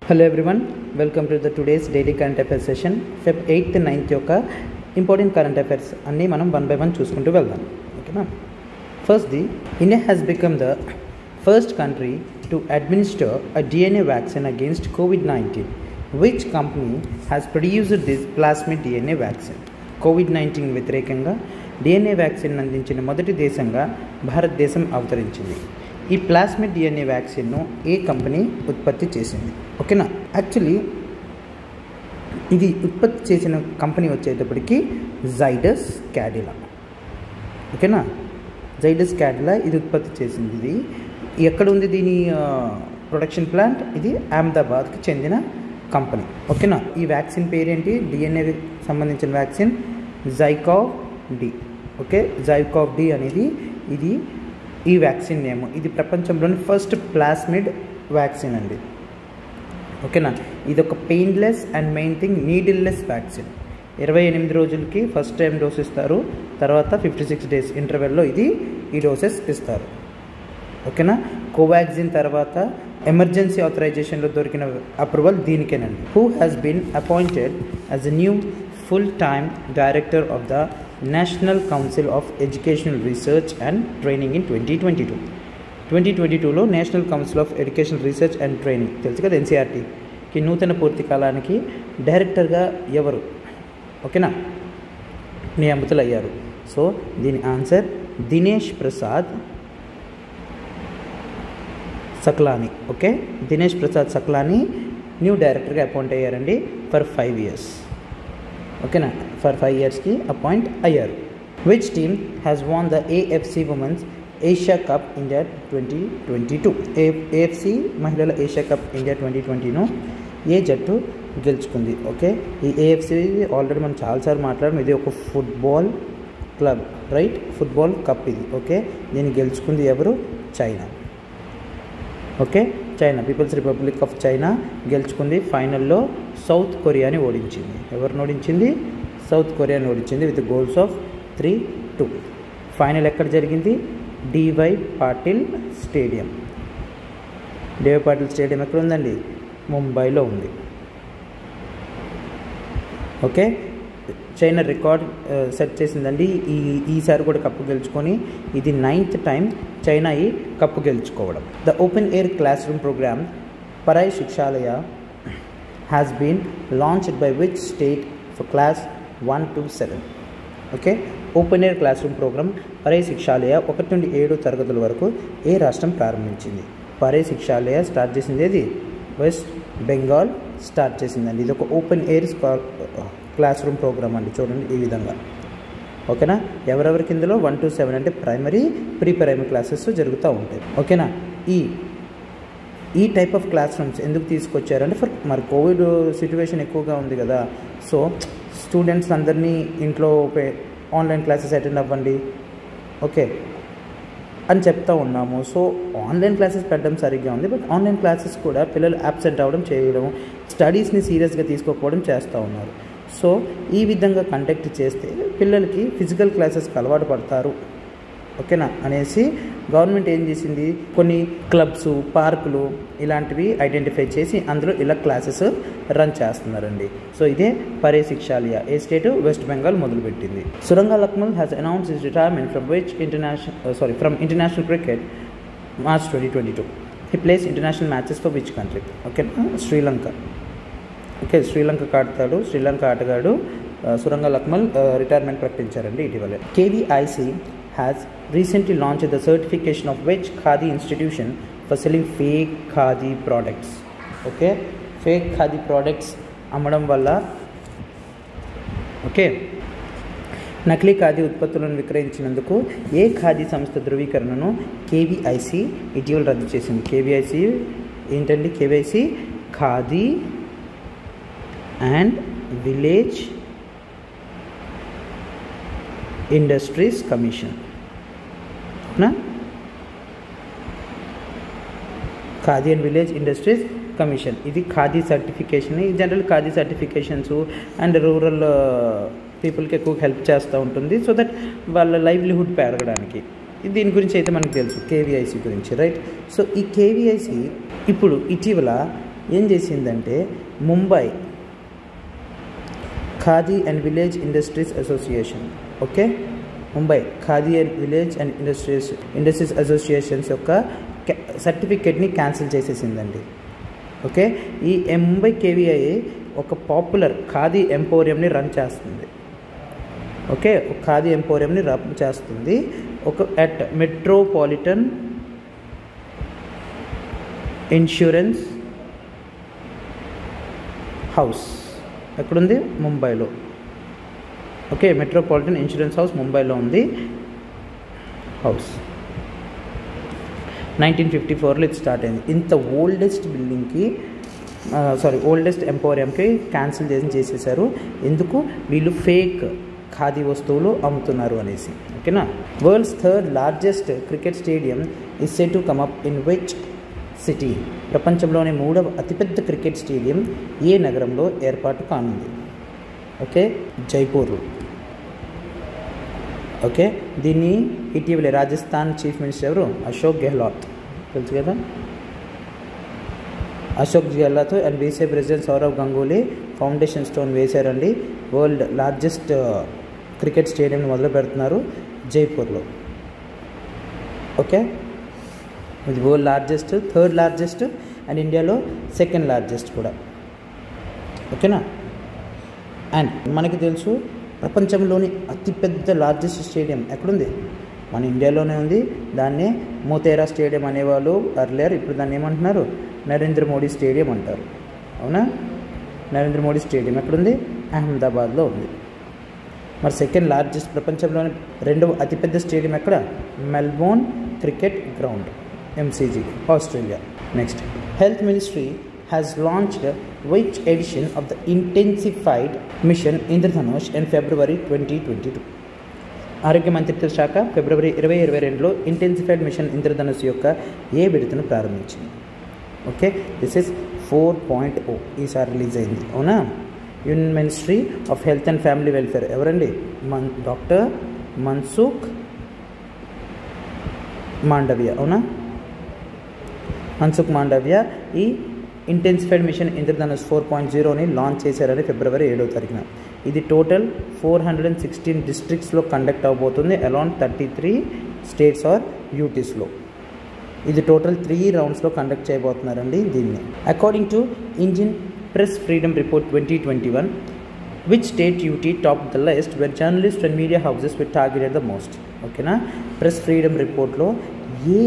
Hello everyone, welcome to the today's daily current affairs session. Feb 8th 9th యొక్క important current affairs అన్నీ మనం one by one చూసుకుంటూ వెళ్దాం. ఓకేనా? ఫస్ట్ది, India has become the first country to administer a DNA vaccine against COVID-19. Which company has produced this plasmid DNA vaccine? COVID-19 వ్యతిరేకంగా DNA vaccine అందించిన మొదటి దేశంగా భారతదేశం అవతరించింది. ఈ ప్లాస్మిడ్ DNA వ్యాక్సిన్ను ఏ కంపెనీ ఉత్పత్తి చేసింది? ఓకేనా? యాక్చువల్లీ ఇది ఉత్పత్తి చేసిన కంపెనీ వచ్చేటప్పటికి జైడస్ క్యాడిలా. ఓకేనా? జైడస్ క్యాడిలా ఇది ఉత్పత్తి చేసింది. ఇది ఎక్కడ ఉంది దీని ప్రొడక్షన్ ప్లాంట్? ఇది అహ్మదాబాద్కి చెందిన కంపెనీ. ఓకేనా? ఈ వ్యాక్సిన్ పేరేంటి? DNA సంబంధించిన వ్యాక్సిన్ జైకావ్ డి. ఓకే, జైకావ్ డి అనేది ఇది ఈ వ్యాక్సిన్ నేమ్. ఇది ప్రపంచంలోని ఫస్ట్ ప్లాస్మిడ్ వ్యాక్సిన్ అండి. ఓకేనా? ఇది ఒక painless and main thing నీడిల్లెస్ vaccine. 28 రోజులకి ఫస్ట్ టైం డోస్ ఇస్తారు, తర్వాత 56 days ఇంటర్వెల్లో ఈ డోసెస్ ఇస్తారు. ఓకేనా? కోవాక్సిన్ తర్వాత ఎమర్జెన్సీ ఆథరైజేషన్లో దొరికిన అప్రూవల్ దీనికేనండి. Who has been appointed as a new full time director of the National Council of Educational Research and Training in 2022. 2022లో National Council of Educational Research and Training తెలుసు కదా, NCERTకి నూతన పూర్తి కాలానికి డైరెక్టర్గా ఎవరు ఓకేనా నియమితులయ్యారు? సో దీని answer Dinesh Prasad Saklani. Okay, Dinesh Prasad Saklani new డైరెక్టర్గా అపాయింట్ అయ్యారండి ఫర్ 5 years. ఓకేనా? ఫర్ 5 yearsకి అపాయింట్ అయ్యారు. Which team has won the AFC women's Asia cup India 2022? AFC మహిళల ఏషియా కప్ ఇండియా 2020ను ఏ జట్టు గెలుచుకుంది? ఓకే, ఈ AFC ఆల్రెడీ మనం చాలాసార్లు మాట్లాడడం. ఇది ఒక football club, right? Football cup ఇది. ఓకే, దీన్ని గెలుచుకుంది ఎవరు? China. Okay, China, people's republic of China గెలుచుకుంది. ఫైనల్లో సౌత్ కొరియాని ఓడించింది. ఎవరిని ఓడించింది? సౌత్ కొరియాని ఓడించింది విత్ గోల్స్ ఆఫ్ 3-2. ఫైనల్ ఎక్కడ జరిగింది? DY Patil stadium. DY Patil stadium ఎక్కడ ఉందండి? ముంబైలో ఉంది. ఓకే, చైనా రికార్డ్ సెట్ చేసిందండి. ఈసారి కూడా కప్పు గెలుచుకొని ఇది 9th time చైనా ఈ కప్పు గెలుచుకోవడం. The open air classroom programme Paray Shikshalaya has been launched by which state for class 1 to 7? Okay, open air classroom programme Paray Shikshalaya 1 నుండి 7 తరగతుల వరకు ఏ రాష్ట్రం ప్రారంభించింది? పరాయ్ శిక్షాలయ స్టార్ట్ చేసింది ఏది? వెస్ట్ బెంగాల్ స్టార్ట్ చేసిందండి. ఇది ఒక open air classroom programme అండి. చూడండి ఈ విధంగా. ఓకేనా? ఎవరెవరికి ఇందులో 1 to 7 అంటే ప్రైమరీ, ప్రీ ప్రైమరీ క్లాసెస్ జరుగుతూ ఉంటాయి. ఓకేనా? ఈ టైప్ ఆఫ్ క్లాస్ రూమ్స్ ఎందుకు తీసుకొచ్చారంటే మరి కోవిడ్ సిచ్యువేషన్ ఎక్కువగా ఉంది కదా, సో స్టూడెంట్స్ అందరినీ ఇంట్లో ఆన్లైన్ క్లాసెస్ అటెండ్ అవ్వండి ఓకే అని చెప్తా ఉన్నాము. సో ఆన్లైన్ క్లాసెస్ పెట్టడం సరిగ్గా ఉంది, బట్ ఆన్లైన్ క్లాసెస్ కూడా పిల్లలు అబ్సెంట్ అవ్వడం, చేయడం, స్టడీస్ని సీరియస్గా తీసుకోకపోవడం చేస్తూ ఉన్నారు. సో ఈ విధంగా కండక్ట్ చేస్తే పిల్లలకి ఫిజికల్ క్లాసెస్కి అలవాటు పడతారు ఓకేనా అనేసి గవర్నమెంట్ ఏం చేసింది, కొన్ని క్లబ్స్, పార్కులు ఇలాంటివి ఐడెంటిఫై చేసి అందులో ఇలా క్లాసెస్ రన్ చేస్తున్నారండి. సో ఇదే పరాయ్ శిక్షాలయ. ఏ స్టేట్? వెస్ట్ బెంగాల్ మొదలుపెట్టింది. Suranga Lakmal has announce his retirement from international cricket March 2022. He plays international matches for which country? ఓకేనా? శ్రీలంక. ఓకే, శ్రీలంకకు ఆడతాడు. శ్రీలంక ఆటగాడు సురంగా లక్మల్ రిటైర్మెంట్ ప్రకటించారండి ఇటీవలే. KVIC has recently launched the certification of which Khadi institution for selling fake Khadi products? Okay, fake Khadi products అమ్మడం వల్ల okay నకిలీ ఖాదీ ఉత్పత్తులను విక్రయించినందుకు ఏ ఖాదీ సంస్థ ధృవీకరణను KVIC ఇటీవల రద్దు చేసింది? KVIC ఏంటండి? KVIC khadi and village industries commission. Khadi and village industries commission. ఇది ఖాదీ సర్టిఫికేషన్. ఈ general khadi certifications and rural పీపుల్కి ఎక్కువ హెల్ప్ చేస్తూ ఉంటుంది, సో దట్ వాళ్ళ లైవ్లీహుడ్ పెరగడానికి. దీని గురించి అయితే మనకు తెలుసు KVIC గురించి, రైట్? సో ఈ KVIC ఇప్పుడు ఇటీవల ఏం చేసిందంటే Mumbai khadi and village industries association, okay, Mumbai khadi and village and industries associations యొక్క సర్టిఫికేట్ని క్యాన్సిల్ చేసేసిందండి. ఓకే, ఈ ముంబై కేవీఐ ఒక పాపులర్ ఖాదీ ఎంపోరియంని రన్ చేస్తుంది. ఓకే, ఖాదీ ఎంపోరియంని రన్ చేస్తుంది ఒక అట్ మెట్రోపాలిటన్ ఇన్సూరెన్స్ హౌస్. ఎక్కడుంది? ముంబైలో. ఓకే, మెట్రోపాలిటన్ ఇన్సూరెన్స్ హౌస్ ముంబైలో ఉంది హౌస్. 1954లో ఇది స్టార్ట్ అయింది. ఇంత ఓల్డెస్ట్ బిల్డింగ్కి ఓల్డెస్ట్ ఎంపోరియంకి క్యాన్సిల్ చేసేసారు. ఎందుకు? వీళ్ళు ఫేక్ ఖాదీ వస్తువులు అమ్ముతున్నారు అనేసి. ఓకేనా. World's third largest cricket stadium is set to come up in which city? ప్రపంచంలోనే 3వ అతిపెద్ద క్రికెట్ స్టేడియం ఏ నగరంలో ఏర్పాటు కానుంది? ఓకే, జైపూర్లో. ఓకే, దీన్ని ఇటీవల రాజస్థాన్ చీఫ్ మినిస్టర్ ఎవరు? అశోక్ గెహ్లాట్, తెలుసు కదా. Ashok Gehlot and BCCI president Sourav Ganguly foundation stone వేశారండి. వరల్డ్ లార్జెస్ట్ క్రికెట్ స్టేడియంని మొదలు పెడుతున్నారు జైపూర్లో. ఓకే, ఇది world largest, third largest and ఇండియాలో సెకండ్ లార్జెస్ట్ కూడా. ఓకేనా. అండ్ మనకి తెలుసు ప్రపంచంలోని అతిపెద్ద లార్జెస్ట్ స్టేడియం ఎక్కడుంది? మన ఇండియాలోనే ఉంది. దాన్నే మోతేరా స్టేడియం అనేవాళ్ళు అర్లియర్. ఇప్పుడు దాన్ని ఏమంటున్నారు? నరేంద్ర మోడీ స్టేడియం అంటారు. అవునా? నరేంద్ర మోడీ స్టేడియం ఎక్కడుంది? అహ్మదాబాద్లో ఉంది. మరి సెకండ్ లార్జెస్ట్ ప్రపంచంలోని 2వ అతిపెద్ద స్టేడియం ఎక్కడ? Melbourne cricket ground, MCG, Australia. Next, health ministry has launched which edition of the intensified mission Indradhanush in February 2022? ఆరోగ్య మంత్రిత్వ శాఖ ఫిబ్రవరి 2022లో ఇంటెన్సిఫైడ్ మిషన్ ఇంద్రధనుష్ యొక్క ఏ విడతను ప్రారంభించింది? ఓకే, దిస్ ఇస్ 4.0 ఈసారి రిలీజ్ అయింది. అవునా. Union ministry of health and family welfare ఎవరండి? Doctor Mansukh Mandaviya. అవునా, మన్సుఖ్ మాండవ్య ఈ ఇంటెన్సిఫైడ్ మిషన్ ఇంద్రధనుష్ 4.0ని లాంచ్ చేశారని ఫిబ్రవరి 7వ తారీఖున. ఇది టోటల్ 416 డిస్ట్రిక్ట్స్లో కండక్ట్ అవబోతుంది అలాంగ్ 33 స్టేట్స్ ఆర్ యూటీస్లో. ఇది టోటల్ 3 రౌండ్స్లో కండక్ట్ చేయబోతున్నారండి దీన్ని. According to Indian press freedom report 2021, which state UT top the list where journalist and media houses were targeted the most? ఓకేనా. ప్రెస్ ఫ్రీడమ్ రిపోర్ట్లో ఏ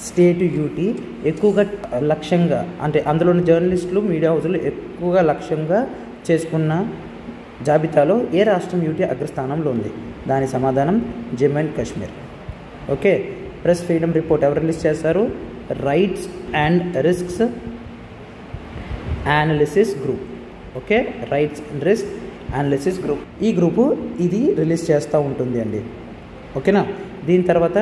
స్టేట్ యూటీ ఎక్కువగా లక్ష్యంగా, అంటే అందులోని జర్నలిస్టులు మీడియా హౌసులు ఎక్కువగా లక్ష్యంగా చేసుకున్న జాబితాలో ఏ రాష్ట్రం యూటీ అగ్రస్థానంలో ఉంది? దాని సమాధానం Jammu and Kashmir. Okay, press freedom report ఎవరు రిలీజ్ చేస్తారు? Rights and risks analysis group. Okay, rights and risk analysis group. ఈ గ్రూపు ఇది రిలీజ్ చేస్తూ ఉంటుంది అండి. ఓకేనా. దీని తర్వాత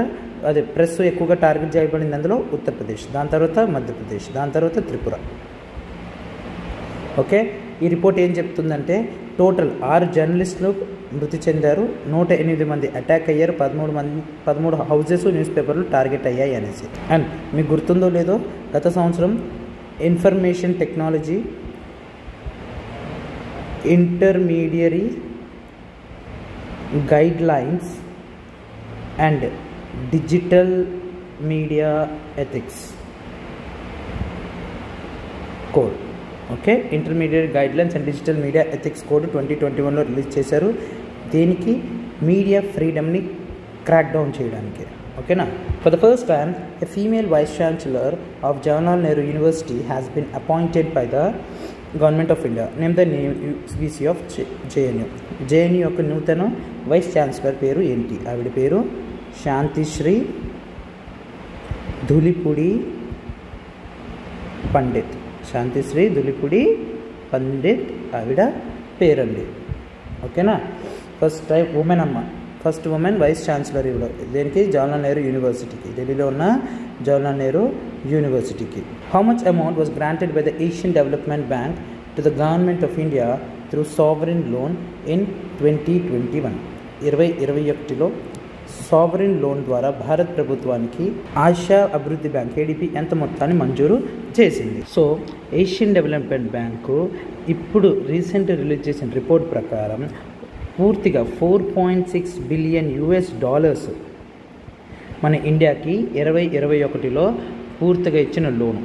అదే ప్రెస్ ఎక్కువగా టార్గెట్ చేయబడింది అందులో ఉత్తరప్రదేశ్, దాని తర్వాత మధ్యప్రదేశ్, దాని తర్వాత త్రిపుర. ఓకే, ఈ రిపోర్ట్ ఏం చెప్తుందంటే టోటల్ 6 జర్నలిస్టులు మృతి చెందారు, 108 మంది అటాక్ అయ్యారు, 13 హౌజెస్ న్యూస్ పేపర్లు టార్గెట్ అయ్యాయి అనేసి. అండ్ మీకు గుర్తుందో లేదో గత సంవత్సరం information technology intermediary guidelines and digital media ethics code. Okay, intermediate guidelines and digital media ethics code 2021లో రిలీజ్ చేశారు. దేనికి? మీడియా ఫ్రీడమ్ని క్రాక్ డౌన్ చేయడానికి. ఓకేనా. For the first time a female vice chancellor of Jawaharlal Nehru university has been appointed by the government of India. Name the VC of JNU. JNU యొక్క నూతన vice chancellor పేరు ఏంటి? ఆవిడ పేరు శాంతిశ్రీ ధూళిపూడి పండిత్. శాంతిశ్రీ ధూళిపూడి పండిత్ ఆవిడ పేరండి. ఓకేనా. ఫస్ట్ టైం ఉమెన్ అమ్మ, ఫస్ట్ ఉమెన్ వైస్ ఛాన్సలర్ ఇవ్వడం దేనికి? జవహర్లాల్ నెహ్రూ యూనివర్సిటీకి, ఢిల్లీలో ఉన్న జవహర్లాల్ నెహ్రూ యూనివర్సిటీకి. How much amount was granted by the Asian development bank to the government of India through sovereign loan in 2021? 2021లో సావరిన్ లోన్ ద్వారా భారత్ ప్రభుత్వానికి ఆసియా అభివృద్ధి బ్యాంక్ ఏడీబీ ఎంత మొత్తాన్ని మంజూరు చేసింది? సో ఏషియన్ డెవలప్మెంట్ బ్యాంకు ఇప్పుడు రీసెంట్ రిలీజ్ చేసిన రిపోర్ట్ ప్రకారం పూర్తిగా $4.6 బిలియన్ మన ఇండియాకి 2021లో పూర్తిగా ఇచ్చిన లోను.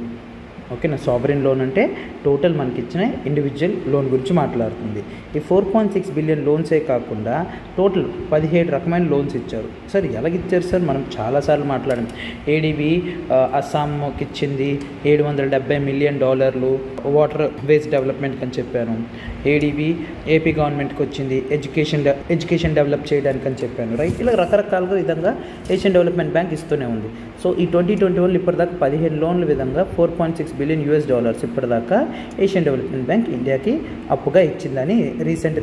ఓకేనా, సావరిన్ లోన్ అంటే టోటల్ మనకి ఇచ్చిన ఇండివిజువల్ లోన్ గురించి మాట్లాడుతుంది. ఈ 4.6 బిలియన్ లోన్సే కాకుండా టోటల్ 17 రకమైన లోన్స్ ఇచ్చారు. సార్ ఎలాగిచ్చారు సార్? మనం చాలాసార్లు మాట్లాడాం. ఏడీబీ అస్సాంకి ఇచ్చింది $770 మిలియన్, వాటర్ వేస్ట్ డెవలప్మెంట్కి అని చెప్పాను. ఏడీబీ ఏపీ గవర్నమెంట్కి వచ్చింది ఎడ్యుకేషన్ డెవలప్ చేయడానికి అని చెప్పాను, రైట్? ఇలా రకరకాలుగా విధంగా ఏషియన్ డెవలప్మెంట్ బ్యాంక్ ఇస్తూనే ఉంది. సో ఈ 2021 ఇప్పటిదాకా 15 లోన్ల విధంగా $4.6 బిలియన్ ఇప్పటిదాకా ఏషియన్ డెవలప్మెంట్ బ్యాంక్ ఇండియాకి అప్పుగా ఇచ్చిందని రీసెంట్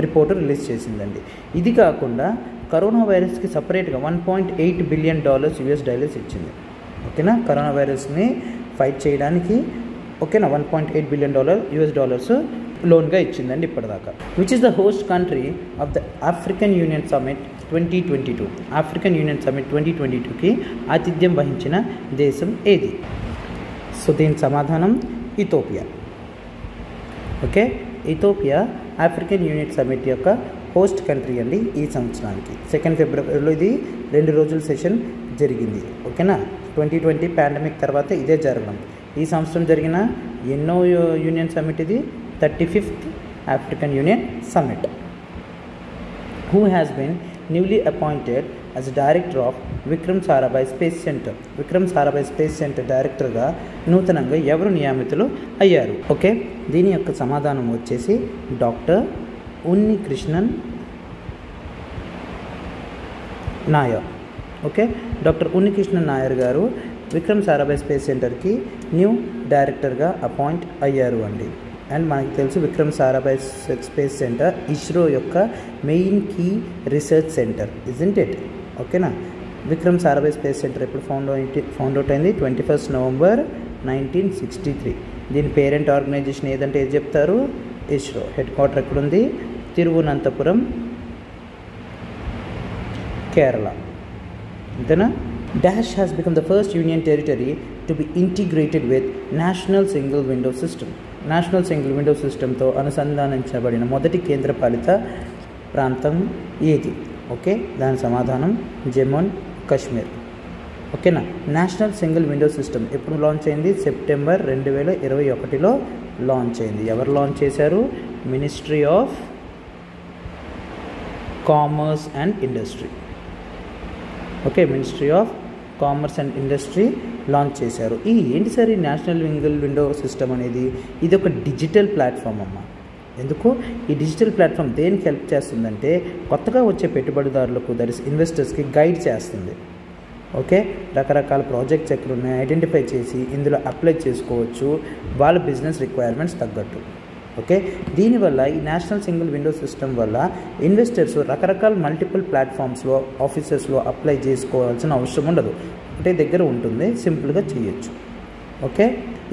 రిపోర్ట్ రిలీజ్ చేసిందండి. ఇది కాకుండా కరోనా వైరస్కి సపరేట్గా $1.8 బిలియన్ ఇచ్చింది. ఓకేనా, కరోనా వైరస్ని ఫైట్ చేయడానికి ఓకేనా $1.8 బిలియన్ లోన్గా ఇచ్చిందండి ఇప్పటిదాకా. Which is the host country of the African union summit 2022? African union summit 2022కి ఆతిథ్యం వహించిన దేశం ఏది? సో దీని సమాధానం Ethiopia. Okay, Ethiopia African union summit యొక్క హోస్ట్ కంట్రీ అండి ఈ సంవత్సరానికి. 2 ఫిబ్రవరిలో ఇది 2 రోజుల సెషన్ జరిగింది. ఓకేనా, 2020 పాండమిక్ తర్వాత ఇదే జరగడం. ఈ సంవత్సరం జరిగిన ఎన్నో యూనియన్ సమ్మిట్ ఇది? 35th African union summit. Who has been newly appointed as director of Vikram Sarabhai space centre? Vikram Sarabhai space centre డైరెక్టర్గా నూతనంగా ఎవరు నియమితులు అయ్యారు? ఓకే, దీని యొక్క సమాధానం వచ్చేసి doctor Unnikrishnan Nair. Okay, doctor Unnikrishnan Nair గారు విక్రమ్ సారాభాయ్ స్పేస్ సెంటర్కి న్యూ డైరెక్టర్గా అపాయింట్ అయ్యారు అండి. అండ్ మనకి తెలుసు విక్రమ్ సారాభాయ్ స్పేస్ సెంటర్ ఇస్రో యొక్క main key research centre, isn't it? ఓకేనా, విక్రమ్ సారాభాయ్ స్పేస్ సెంటర్ ఎప్పుడు ఫౌండ్ అవుట్ అయింది? 21 నవంబర్ 1963. దీని పేరెంట్ ఆర్గనైజేషన్ ఏదంటే ఏది చెప్తారు? ఇస్రో. హెడ్ క్వార్టర్ ఎక్కడుంది? తిరువనంతపురం, కేరళ. అంతేనా? Dash has become the first union territory to be integrated with national single window system. National single window సిస్టంతో అనుసంధానించబడిన మొదటి కేంద్రపాలిత ప్రాంతం ఏది? ఓకే, దాని సమాధానం జమ్మూ అండ్ కాశ్మీర్. ఓకేనా, నేషనల్ సింగిల్ విండో సిస్టమ్ ఎప్పుడు లాంచ్ అయింది? సెప్టెంబర్ 2021లో లాంచ్ అయింది. ఎవరు లాంచ్ చేశారు? Ministry of commerce and industry. Okay, ministry of commerce and industry launch చేశారు. ఏంటి సార్ ఈ నేషనల్ సింగిల్ విండో సిస్టమ్ అనేది? ఇది ఒక డిజిటల్ ప్లాట్ఫామ్ అమ్మ. ఎందుకు ఈ డిజిటల్ ప్లాట్ఫామ్ దేనికి హెల్ప్ చేస్తుందంటే కొత్తగా వచ్చే పెట్టుబడిదారులకు, దట్ ఇస్ ఇన్వెస్టర్స్కి గైడ్ చేస్తుంది. ఓకే, రకరకాల ప్రాజెక్ట్స్ ఎక్కడ ఉన్నాయి ఐడెంటిఫై చేసి ఇందులో అప్లై చేసుకోవచ్చు వాళ్ళ బిజినెస్ రిక్వైర్మెంట్స్ తగ్గట్టు. ఓకే, దీనివల్ల ఈ నేషనల్ సింగిల్ విండో సిస్టమ్ వల్ల ఇన్వెస్టర్స్ రకరకాల మల్టిపుల్ ప్లాట్ఫామ్స్లో ఆఫీసెస్లో అప్లై చేసుకోవాల్సిన అవసరం ఉండదు. ఒకటే దగ్గర ఉంటుంది, సింపుల్గా చేయొచ్చు. ఓకే,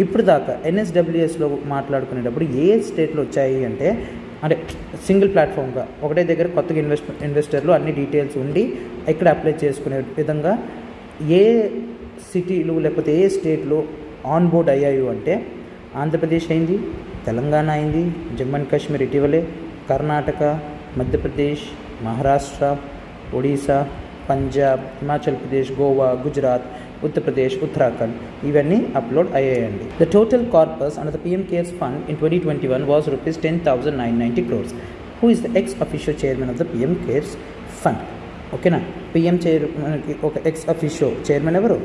ఇప్పుడు దాకా ఎన్ఎస్డబ్ల్యూఎస్లో మాట్లాడుకునేటప్పుడు ఏ స్టేట్లో వచ్చాయి అంటే సింగిల్ ప్లాట్ఫామ్గా ఒకటే దగ్గర కొత్తగా ఇన్వెస్టర్లు అన్ని డీటెయిల్స్ ఉండి ఇక్కడ అప్లై చేసుకునే విధంగా ఏ సిటీలు లేకపోతే ఏ స్టేట్లో ఆన్ బోర్డ్ అయ్యాయి అంటే ఆంధ్రప్రదేశ్ అయింది, తెలంగాణ అయింది, జమ్మూ అండ్ కాశ్మీర్ ఇటీవలే, కర్ణాటక, మధ్యప్రదేశ్, మహారాష్ట్ర, ఒడిశా, పంజాబ్, హిమాచల్ ప్రదేశ్, గోవా, గుజరాత్, ఉత్తరప్రదేశ్, ఉత్తరాఖండ్ ఇవన్నీ అప్లోడ్ అయ్యాయండి. The total corpus under the PM cares fund in 2021 was ₹10,990 crores. Who is the ex officio chairman of the PM cares fund? ఓకేనా, పిఎం చైర్మన్కి ఒక ఎక్స్ అఫీషియో చైర్మన్ ఎవరు?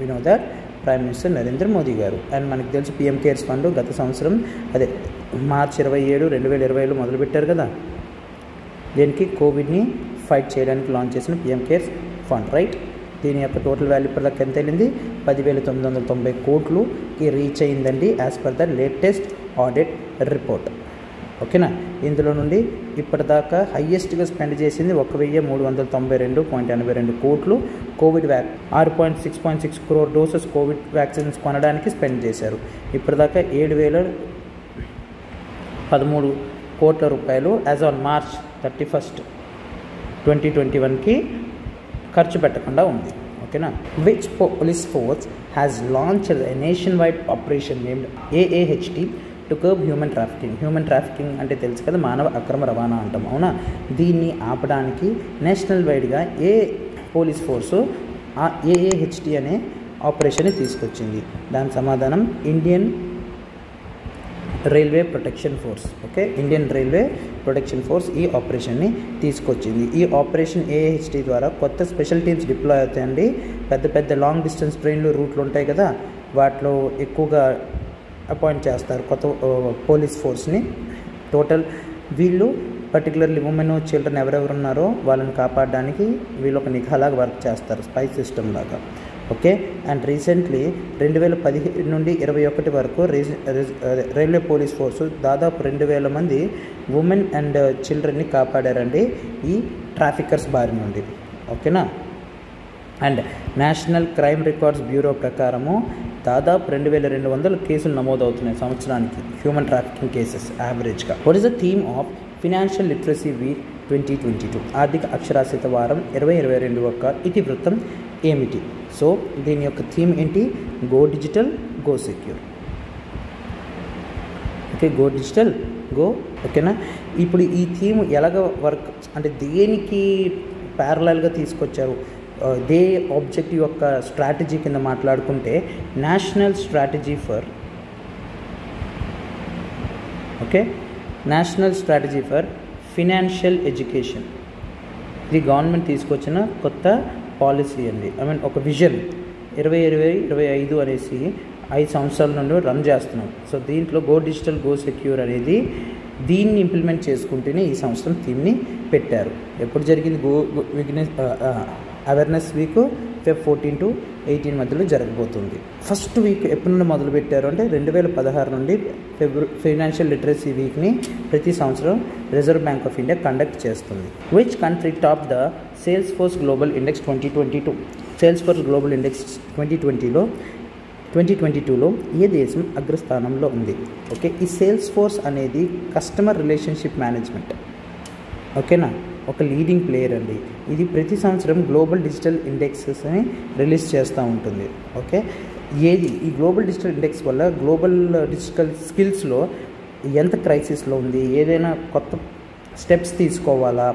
We know that prime minister Narendra Modi garu. And మనకి తెలుసు PM cares fund గత సంవత్సరం మార్చి 27, 2020లో మొదలుపెట్టారు కదా. దీనికి కోవిడ్ని ఫైట్ చేయడానికి లాంచ్ చేసిన పిఎం కేర్స్ ఫండ్, రైట్? దీని యొక్క టోటల్ వాల్యూ ఇప్పటిదాకా ఎంత వెళ్ళింది? 10,990 కోట్లుకి రీచ్ అయిందండి as per the latest audit report. ఓకేనా, ఇందులో నుండి ఇప్పటిదాకా హయ్యెస్ట్గా స్పెండ్ చేసింది 1,392.82 కోట్లు. Covid 6.6 crore doses Covid vaccines కొనడానికి స్పెండ్ చేశారు. ఇప్పటిదాకా 7,013 కోట్ల రూపాయలు యాజ్ ఆన్ మార్చ్ 31, 2021కి ఖర్చు పెట్టకుండా ఉంది. ఓకేనా. Which police force has launched a nation wide operation named AAHT to curb human trafficking. Human trafficking అంటే తెలుసు కదా, మానవ అక్రమ రవాణా అంటాం, అవునా. దీన్ని ఆపడానికి నేషనల్ వైడ్గా ఏ పోలీస్ ఫోర్సు ఆ AAHT అనే ఆపరేషన్ని తీసుకొచ్చింది? దాని సమాధానం Indian railway protection force. Okay, Indian railway protection force ఈ ఆపరేషన్ని తీసుకొచ్చింది. ఈ ఆపరేషన్ AAHT ద్వారా కొత్త స్పెషల్ టీమ్స్ డిప్లాయ్ అవుతాయండి. పెద్ద పెద్ద లాంగ్ డిస్టెన్స్ ట్రైన్లు రూట్లు ఉంటాయి కదా, వాటిలో ఎక్కువగా అపాయింట్ చేస్తారు కొత్త పోలీస్ ఫోర్స్ని. టోటల్ వీళ్ళు పర్టికులర్లీ ఉమెన్, చిల్డ్రన్ ఎవరెవరు ఉన్నారో వాళ్ళని కాపాడడానికి వీళ్ళు ఒక నిఘాలాగా వర్క్ చేస్తారు, స్పై సిస్టమ్ లాగా. ఓకే. అండ్ రీసెంట్లీ 2017 నుండి 2021 వరకు రైల్వే పోలీస్ ఫోర్సు దాదాపు 2000 మంది ఉమెన్ అండ్ చిల్డ్రన్ని కాపాడారండి ఈ ట్రాఫికర్స్ బారి నుండి. ఓకేనా. And national crime records bureau ప్రకారము దాదాపు 2200 కేసులు నమోదవుతున్నాయి సంవత్సరానికి, హ్యూమన్ ట్రాఫికింగ్ కేసెస్ యావరేజ్గా. What is the theme of financial literacy week 2022? ఆర్థిక అక్షరాస్యత వారం 2022 యొక్క ఇతివృత్తం ఏమిటి? సో దీని యొక్క థీమ్ ఏంటి? Go digital, go secure. Okay, go digital, go. ఓకేనా. ఇప్పుడు ఈ థీమ్ ఎలాగ వర్క్ అంటే దేనికి ప్యారలల్గా తీసుకొచ్చారు? దే ఆబ్జెక్టివ్ యొక్క స్ట్రాటజీ కింద మాట్లాడుకుంటే national strategy for national strategy for financial education. ఇది గవర్నమెంట్ తీసుకొచ్చిన కొత్త పాలసీ అండి. ఒక విజన్ 2020-2025 అనేసి 5 సంవత్సరాల నుండి రన్ చేస్తున్నాం. సో దీంట్లో గో డిజిటల్, గో సెక్యూర్ అనేది దీన్ని ఇంప్లిమెంట్ చేసుకుంటేనే ఈ సంవత్సరం థీమ్ని పెట్టారు. ఎప్పుడు జరిగింది? అవేర్నెస్ వీక్ Feb 14 to 18 మధ్యలో జరగబోతుంది. ఫస్ట్ వీక్ ఎప్పటి నుండి మొదలు పెట్టారు అంటే 2016 నుండి ఫైనాన్షియల్ లిటరసీ వీక్ని ప్రతి సంవత్సరం reserve bank of India conduct చేస్తుంది. Which country top the sales force global index 2022? Sales force global index 2022లో ఏ దేశం అగ్రస్థానంలో ఉంది? ఓకే, ఈ సేల్స్ ఫోర్స్ అనేది కస్టమర్ రిలేషన్షిప్ మేనేజ్మెంట్. ఓకేనా, ఒక లీడింగ్ ప్లేయర్ అండి. ఇది ప్రతి సంవత్సరం గ్లోబల్ డిజిటల్ ఇండెక్సెస్ని రిలీజ్ చేస్తూ ఉంటుంది. ఓకే, ఈ గ్లోబల్ డిజిటల్ ఇండెక్స్ వల్ల గ్లోబల్ డిజిటల్ స్కిల్స్లో ఎంత క్రైసిస్లో ఉంది, ఏదైనా కొత్త స్టెప్స్ తీసుకోవాలా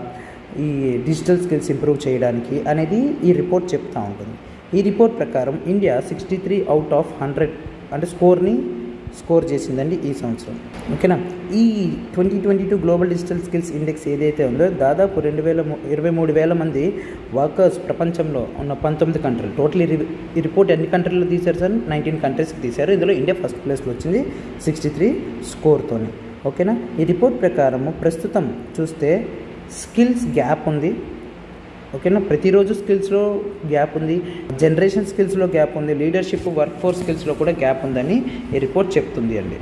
ఈ డిజిటల్ స్కిల్స్ ఇంప్రూవ్ చేయడానికి అనేది ఈ రిపోర్ట్ చెప్తూ ఉంటుంది. ఈ రిపోర్ట్ ప్రకారం ఇండియా 63 out of 100 అంటే స్కోర్ చేసిందండి ఈ సంవత్సరం. ఓకేనా. ఈ 2022 గ్లోబల్ డిజిటల్ స్కిల్స్ ఇండెక్స్ ఏదైతే ఉందో దాదాపు 23,000 మంది వర్కర్స్ ప్రపంచంలో ఉన్న 19 కంట్రీలు. టోటల్ ఈ రిపోర్ట్ ఎన్ని కంట్రీలో తీశారు సార్? 19 కంట్రీస్కి తీశారు. ఇందులో ఇండియా ఫస్ట్ ప్లేస్లో వచ్చింది 63 స్కోర్తో. ఓకేనా. ఈ రిపోర్ట్ ప్రకారము ప్రస్తుతం చూస్తే స్కిల్స్ గ్యాప్ ఉంది. ఓకేనా, ప్రతిరోజు స్కిల్స్లో గ్యాప్ ఉంది, జనరేషన్ స్కిల్స్లో గ్యాప్ ఉంది, లీడర్షిప్, వర్క్ ఫోర్స్ స్కిల్స్లో కూడా గ్యాప్ ఉందని ఈ రిపోర్ట్ చెప్తుంది అండి.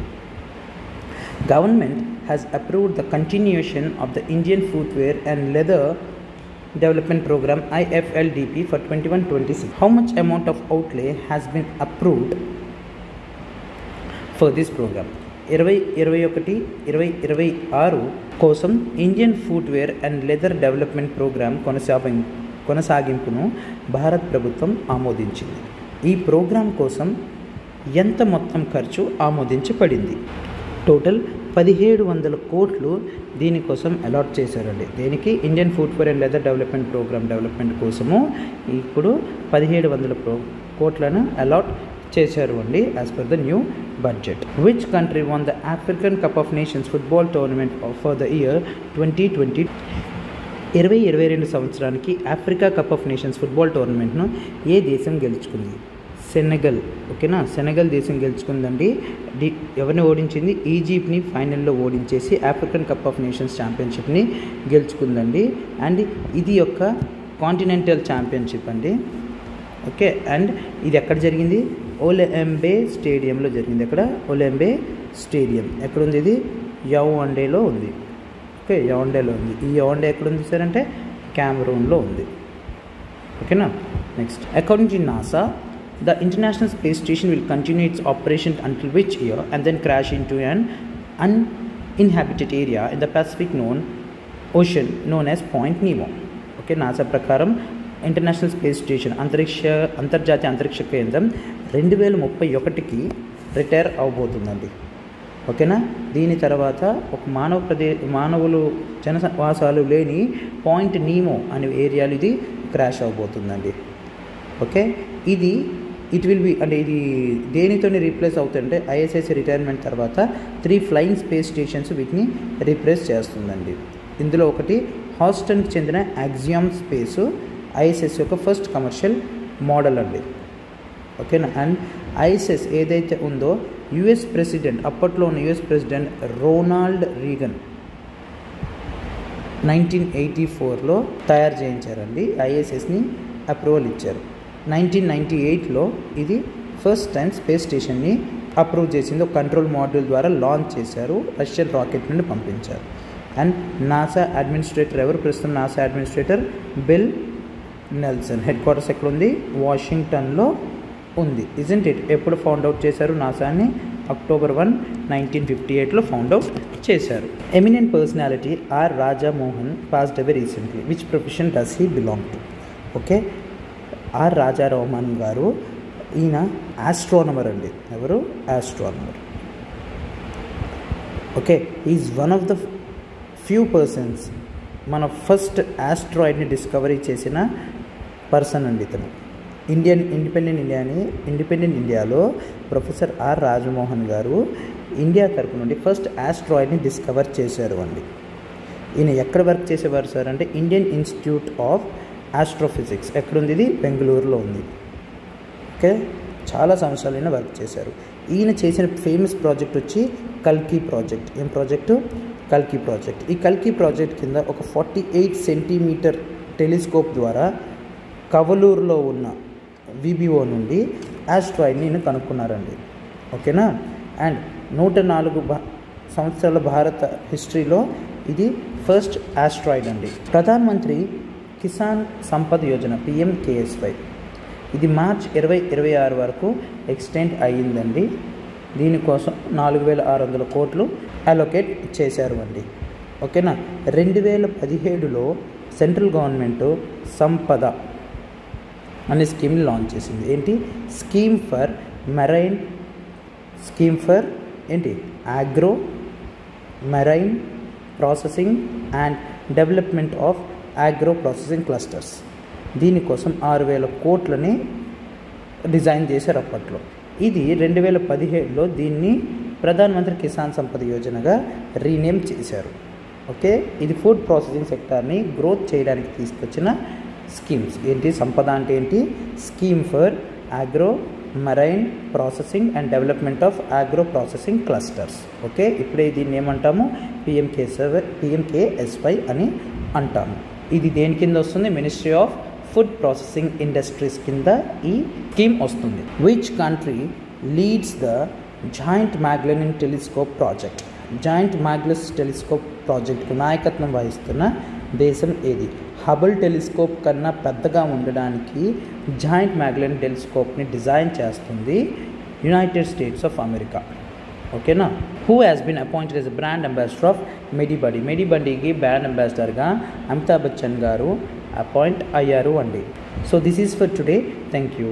Government has approved the continuation of the Indian footwear and leather development programme IFLDP for 21-26. How much amount of outlay has been approved for this programme? 2021-2026 కోసం Indian footwear and leather development programme కొనసాగింపును భారత్ ప్రభుత్వం ఆమోదించింది. ఈ programme కోసం ఎంత మొత్తం ఖర్చు ఆమోదించబడింది? టోటల్ 1700 కోట్లు దీనికోసం అలాట్ చేశారండి. దేనికి? Indian footwear and leather development programme development కోసము ఇప్పుడు 1700 కోట్లను అలాట్ చేశారు అండి as per the new budget. Which country won the African cup of nations football tournament for the year 2020? 2022 సంవత్సరానికి Africa cup of nations football టోర్నమెంట్ను ఏ దేశం గెలుచుకుంది? సెనెగల్. ఓకేనా, సెనెగల్ దేశం గెలుచుకుందండి. ఎవరిని ఓడించింది? ఈజిప్ట్ని ఫైనల్లో ఓడించేసి ఆఫ్రికన్ కప్ ఆఫ్ నేషన్స్ ఛాంపియన్షిప్ని గెలుచుకుందండి. అండ్ ఇది యొక్క కాంటినెంటల్ ఛాంపియన్షిప్ అండి. ఓకే, అండ్ ఇది ఎక్కడ జరిగింది? ఒలెంబే స్టేడియంలో జరిగింది. ఎక్కడ? Olembe stadium. ఎక్కడుంది ఇది? యాఓండేలో ఉంది. ఓకే, యాఓండేలో ఉంది. ఈ యాఓండే ఎక్కడుంది సార్ అంటే కెమెరూన్లో ఉంది. ఓకేనా. Next, according to NASA the International Space Station will continue its operation until which year and then crash into an uninhabited area in the Pacific Ocean known as Point Nemo. Okay, NASA ప్రకారం international space station అంతర్జాతీయ అంతరిక్ష కేంద్రం 2031కి retire అవబోతుందండి. ఓకేనా. దీని తర్వాత ఒక మానవులు జనవాసాలు లేని పాయింట్ నీమో అనే ఏరియాలో ఇది క్రాష్ అవబోతుందండి. ఓకే. ఇది దేనితోని రీప్లేస్ అవుతుందంటే ISS రిటైర్మెంట్ తర్వాత 3 ఫ్లయింగ్ స్పేస్ స్టేషన్స్ వీటిని రీప్లేస్ చేస్తుందండి. ఇందులో ఒకటి హాస్టన్కి చెందిన యాక్సియామ్ స్పేసు ISS యొక్క ఫస్ట్ కమర్షియల్ మోడల్ అండి. ఓకేనా. అండ్ ISS ఏదైతే ఉందో అప్పట్లో ఉన్న యుఎస్ ప్రెసిడెంట్ రోనాల్డ్ రీగన్ 1984లో తయారు చేయించారండి. ISSని అప్రూవల్ ఇచ్చారు. 1998లో ఇది ఫస్ట్ టైం స్పేస్ స్టేషన్ని అప్రూవ్ చేసింది. ఒక కంట్రోల్ మాడ్యూల్ ద్వారా లాంచ్ చేశారు. రష్యన్ రాకెట్ నుండి పంపించారు. అండ్ నాసా అడ్మినిస్ట్రేటర్ ఎవరు? ప్రస్తుతం NASA administrator Bill Nelson. Headquarters ఎక్కడ ఉంది? వాషింగ్టన్లో ఉంది. Isn't it? ఎప్పుడు ఫౌండ్ అవుట్ చేశారు నాసాని? October 1, 1958లో ఫౌండ్ అవుట్ చేశారు. Eminent personality R Raja Mohan passed away recently. Which profession does he belong to? Okay. R Raja Mohan garu ఈయన ఆస్ట్రానమర్ అండి. ఎవరు? Astronomer. Okay. Is one of the few persons మన ఫస్ట్ ఆస్ట్రాయిడ్ని డిస్కవరీ చేసిన పర్సన్ అండి ఇతను. ఇండిపెండెంట్ ఇండియాలో ప్రొఫెసర్ ఆర్ రాజమోహన్ గారు ఇండియా తరపు నుండి ఫస్ట్ ఆస్ట్రాయిడ్ని డిస్కవర్ చేశారు అండి. ఈయన ఎక్కడ వర్క్ చేసేవారు సార్ అంటే ఇండియన్ ఇన్స్టిట్యూట్ ఆఫ్ ఆస్ట్రోఫిజిక్స్. ఎక్కడుంది? ఇది బెంగళూరులో ఉంది. ఓకే. చాలా సంవత్సరాలు ఈయన వర్క్ చేశారు. ఈయన చేసిన ఫేమస్ ప్రాజెక్ట్ వచ్చి కల్కి ప్రాజెక్ట్. ఏం ప్రాజెక్టు? కల్కి ప్రాజెక్ట్. ఈ కల్కి ప్రాజెక్ట్ కింద ఒక 48 సెంటీమీటర్ టెలిస్కోప్ ద్వారా కవలూరులో ఉన్న VBO నుండి ఆస్ట్రాయిడ్ని ఈయన కనుక్కున్నారండి. ఓకేనా. అండ్ 104 సంవత్సరాల భారత హిస్టరీలో ఇది ఫస్ట్ ఆస్ట్రాయిడ్ అండి. ప్రధాన మంత్రి కిసాన్ సంపద యోజన PMKSY ఇది మార్చ్ 2026 వరకు ఎక్స్టెండ్ అయ్యిందండి. దీనికోసం 4,600 కోట్లు అలొకేట్ చేశారు అండి. ఓకేనా. 2017లో సెంట్రల్ గవర్నమెంట్ సంపద అనే స్కీమ్ని లాంచ్ చేసింది. ఏంటి? Scheme for agro marine processing and development of agro processing clusters. దీనికోసం 6,000 కోట్లని డిజైన్ చేశారు అప్పట్లో. ఇది 2017లో దీన్ని ప్రధానమంత్రి కిసాన్ సంపద యోజనగా రీనేమ్ చేశారు. ఓకే. ఇది ఫుడ్ ప్రాసెసింగ్ సెక్టార్ని గ్రోత్ చేయడానికి తీసుకొచ్చిన స్కీమ్స్. ఏంటి? సంపద అంటే ఏంటి? Scheme for agro marine processing and development of agro processing clusters. Okay. ఇప్పుడే దీన్ని ఏమంటాము? PMKSY అని అంటాము. ఇది దేని కింద వస్తుంది? Ministry of food processing industries కింద ఈ స్కీమ్ వస్తుంది. Which country leads the giant Magellan telescope project? Giant Magellan telescope ప్రాజెక్ట్కు నాయకత్వం వహిస్తున్న దేశం ఏది? హబుల్ టెలిస్కోప్ కన్నా పెద్దగా ఉండడానికి జాయింట్ మ్యాగ్లెన్ టెలిస్కోప్ని డిజైన్ చేస్తుంది యునైటెడ్ స్టేట్స్ ఆఫ్ అమెరికా. ఓకేనా. Who has been appointed as brand ambassador of మెడిబండికి బ్రాండ్ అంబాసిడర్గా అమితాబ్ బచ్చన్ గారు అపాయింట్ అయ్యారు అండి. So this is for today. Thank you.